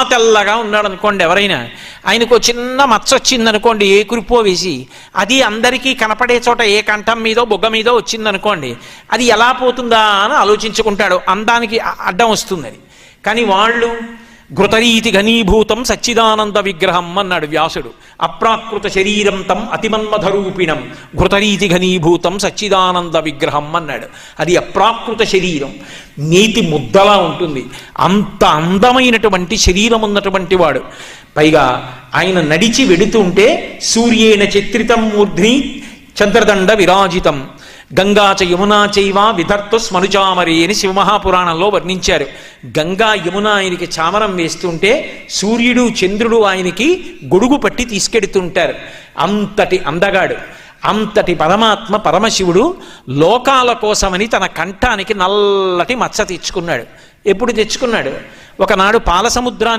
తెల్లగా ఉన్నాడు అనుకోండి ఎవరైనా, ఆయనకు చిన్న మచ్చ వచ్చిందనుకోండి ఏ కురిపో వేసి, అది అందరికీ కనపడే చోట ఏ కంఠం మీదో బొగ్గ మీదో వచ్చిందనుకోండి, అది ఎలా పోతుందా అని ఆలోచించుకుంటాడు, అందానికి అడ్డం వస్తుంది అది. కానీ వాళ్ళు ఘృతరీతి ఘనీభూతం సచ్చిదానంద విగ్రహం అన్నాడు వ్యాసుడు. అప్రాకృత శరీరం తం అతిమన్మధరూపిణం ఘృతరీతి ఘనీభూతం సచ్చిదానంద విగ్రహం అన్నాడు. అది అప్రాకృత శరీరం, నీతి ముద్దలా ఉంటుంది. అంత అందమైనటువంటి శరీరం ఉన్నటువంటి వాడు. పైగా ఆయన నడిచి వెడుతుంటే సూర్యేణ చిత్రితం మూర్ధ్ని చంద్రదండ విరాజితం గంగా చ యమునా చైవ విధర్తు స్మనుచామరి అని శివమహాపురాణంలో వర్ణించారు. గంగా యమున ఆయనకి చామరం వేస్తుంటే సూర్యుడు చంద్రుడు ఆయనకి గొడుగు పట్టి తీసుకెడుతుంటారు. అంతటి అందగాడు, అంతటి పరమాత్మ పరమశివుడు లోకాల కోసమని తన కంఠానికి నల్లటి మచ్చ తెచ్చుకున్నాడు. ఎప్పుడు తెచ్చుకున్నాడు? ఒకనాడు పాలసముద్రాన్ని